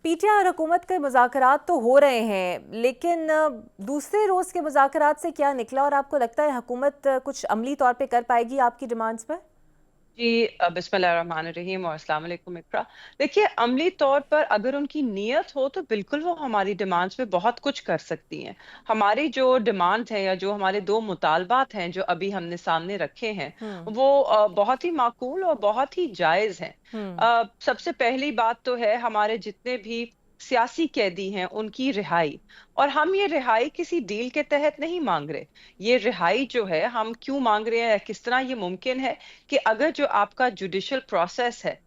P T I और हुकूमत के मुज़ाकरात तो हो रहे हैं, लेकिन दूसरे रोज़ के मुज़ाकरात से क्या निकला और आपको लगता है हुकूमत कुछ अमली तौर पे कर पाएगी आपकी डिमांड्स पर? जी बिस्मिल्लाहिर्रहमानिर्रहीम और अस्सलाम वालेकुम इकरा। देखिए, अमली तौर पर अगर उनकी नीयत हो तो बिल्कुल वो हमारी डिमांड्स में बहुत कुछ कर सकती हैं। हमारी जो डिमांड्स हैं या जो हमारे दो मुतालबात हैं जो अभी हमने सामने रखे हैं, हम्म। वो बहुत ही माकूल और बहुत ही जायज़ हैं। हम्म। सबसे पहली बात तो है हमारे जितने भी सियासी कैदी हैं उनकी रिहाई। और हम ये रिहाई किसी डील के तहत नहीं मांग रहे। ये रिहाई जो है हम क्यों मांग रहे हैं या किस तरह ये मुमकिन है कि अगर जो आपका जुडिशल प्रोसेस है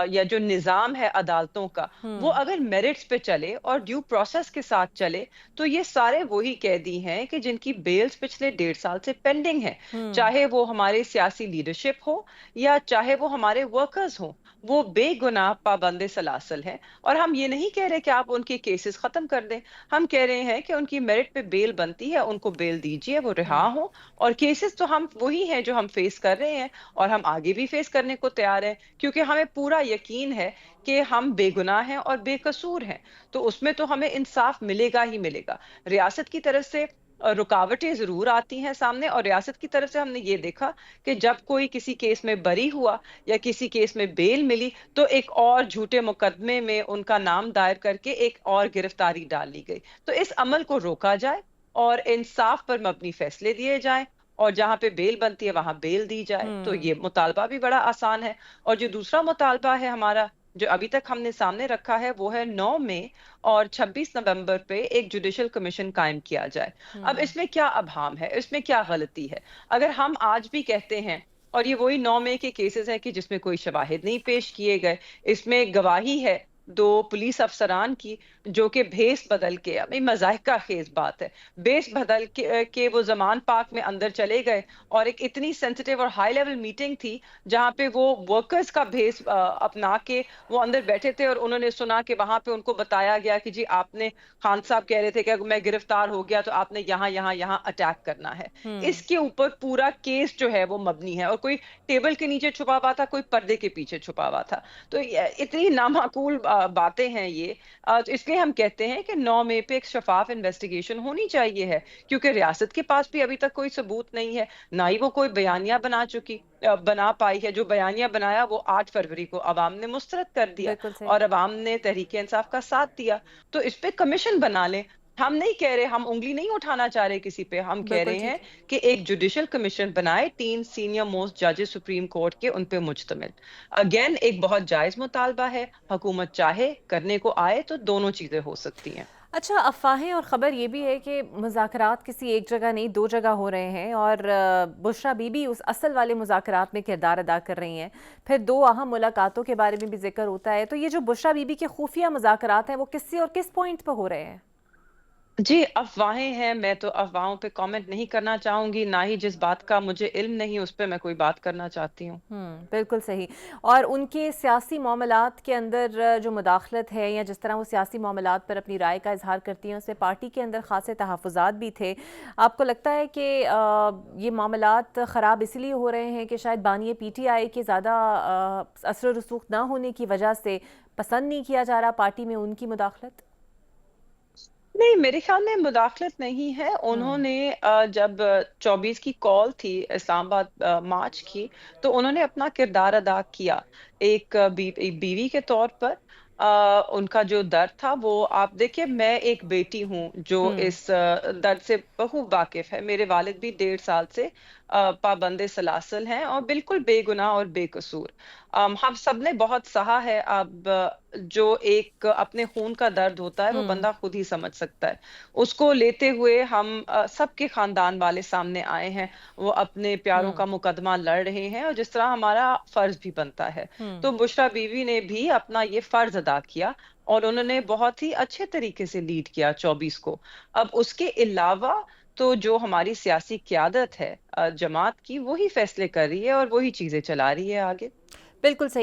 या जो निज़ाम है अदालतों का, वो हम्म। अगर मेरिट्स पे चले और ड्यू प्रोसेस के साथ चले, तो ये सारे वही कैदी हैं कि जिनकी बेल्स पिछले 1.5 साल से पेंडिंग है। हम्म। चाहे वो हमारे सियासी लीडरशिप हो या चाहे वो हमारे वर्कर्स हो, वो बेगुनाह पाबंदे सलासल हैं। और हम ये नहीं कह रहे कि आप उनके केसेस खत्म कर दें। हम कह रहे हैं कि उनकी मेरिट पे बेल बनती है, उनको बेल दीजिए, वो रिहा हम्म। हो। और केसेस तो हम वही हैं जो हम फेस कर रहे हैं और हम आगे भी फेस करने को तैयार हैं, क्योंकि हमें पूरा यकीन है कि हम बेगुनाह हैं और बेकसूर हैं। तो उसमें तो हमें इंसाफ मिलेगा ही मिलेगा। रियासत की तरफ से रुकावटें जरूर आती हैं सामने, और रियासत की तरफ से हमने ये देखा कि जब कोई किसी केस में बरी हुआ या किसी केस में बेल मिली, तो एक और झूठे मुकदमे में उनका नाम दायर करके एक और गिरफ्तारी डाल ली गई। तो इस अमल को रोका जाए और इंसाफ पर मबनी फैसले दिए जाएं, और जहां पे बेल बनती है वहां बेल दी जाए। तो हम्म। ये मुतालबा भी बड़ा आसान है। और जो दूसरा मुतालबा है हमारा, जो अभी तक हमने सामने रखा है, वो है 9 मई और 26 नवंबर पे एक जुडिशल कमीशन कायम किया जाए। अब हम्म। इसमें क्या अभाम है, इसमें क्या गलती है? अगर हम आज भी कहते हैं, और ये वही 9 मई के केसेस हैं कि जिसमें कोई शवाहिद नहीं पेश किए गए, इसमें गवाही है दो पुलिस अफसरान की, जो कि भेस बदल के, अभी मजाहिका खेज बात है, भेस बदल के वो जमान पार्क में अंदर चले गए। और एक इतनी सेंसिटिव और हाई लेवल मीटिंग थी जहां पे वो वर्कर्स का भेस अपना के वो अंदर बैठे थे, और उन्होंने सुना कि वहां पे उनको बताया गया कि जी आपने, खान साहब कह रहे थे कि अगर मैं गिरफ्तार हो गया तो आपने यहाँ यहाँ यहाँ अटैक करना है। हम्म। इसके ऊपर पूरा केस जो है वो मबनी है, और कोई टेबल के नीचे छुपा हुआ था, कोई पर्दे के पीछे छुपा हुआ था। तो इतनी नामाकूल बातें हैं ये। तो इसलिए हम कहते हैं कि 9 मई पे एक शफाफ इन्वेस्टिगेशन होनी चाहिए है, क्योंकि रियासत के पास भी अभी तक कोई सबूत नहीं है, ना ही वो कोई बयानिया बना पाई है। जो बयानिया बनाया वो 8 फरवरी को अवाम ने मुस्तरद कर दिया, बिल्कुल सही। और अवाम ने तहरीक इंसाफ का साथ दिया। तो इस पे कमीशन बना लें। हम नहीं कह रहे, हम उंगली नहीं उठाना चाह रहे किसी पे, हम कह बिल्कुल रहे ठीक हैं है। कि एक जुडिशल कमीशन बनाए, 3 सीनियर मोस्ट जजेस सुप्रीम कोर्ट के, उन पे मुश्तमिल। अगेन एक बहुत जायज मुतालबा है, हुकूमत चाहे करने को आए तो दोनों चीजें हो सकती हैं। अच्छा, अफ़वाहें और ख़बर ये भी है कि मुज़ाकरात किसी एक जगह नहीं, दो जगह हो रहे हैं और बुशरा बीबी उस असल वाले मुज़ाकरात में किरदार अदा कर रही हैं। फिर दो अहम मुलाकातों के बारे में भी ज़िक्र होता है। तो ये जो बुशरा बीबी के खुफिया मुज़ाकरात हैं, वो किससे और किस पॉइंट पर हो रहे हैं? जी, अफ़वाहें हैं, मैं तो अफ़वाहों पे कमेंट नहीं करना चाहूँगी, ना ही जिस बात का मुझे इल्म नहीं उस पे मैं कोई बात करना चाहती हूँ। बिल्कुल सही। और उनके सियासी मामलात के अंदर जो मुदाखलत है या जिस तरह वो सियासी मामलात पर अपनी राय का इज़हार करती हैं, उससे पार्टी के अंदर ख़ासे तहफ़्फ़ुज़ात भी थे। आपको लगता है कि ये मामलात ख़राब इसलिए हो रहे हैं कि शायद बानी पीटीआई के ज़्यादा असर रसूख ना होने की वजह से पसंद नहीं किया जा रहा पार्टी में उनकी मुदाखलत? नहीं, मेरे ख्याल में मुदाखलत नहीं है। हुँ। उन्होंने जब 24 की कॉल थी इस्लामाबाद मार्च की, तो उन्होंने अपना किरदार अदा किया। एक बीवी के तौर पर उनका जो दर्द था, वो आप देखिए, मैं एक बेटी हूँ जो हुँ। इस दर्द से खूब वाकिफ़ है। मेरे वालिद भी 1.5 साल से पाबंदे सलासल हैं और बिल्कुल बेगुनाह और बेकसूर। हम सबने बहुत सहा है। अब जो एक अपने खून का दर्द होता है, वो हुँ। बंदा खुद ही समझ सकता है। उसको लेते हुए हम सबके खानदान वाले सामने आए हैं। वो अपने प्यारों हुँ। का मुकदमा लड़ रहे हैं, और जिस तरह हमारा फर्ज भी बनता है। हुँ। तो बुशरा बीवी ने भी अपना ये फर्ज अदा किया, और उन्होंने बहुत ही अच्छे तरीके से लीड किया 24 को। अब उसके अलावा तो जो हमारी सियासी क़यादत है जमात की, वो ही फैसले कर रही है और वो ही चीज़ें चला रही है आगे। बिल्कुल सही।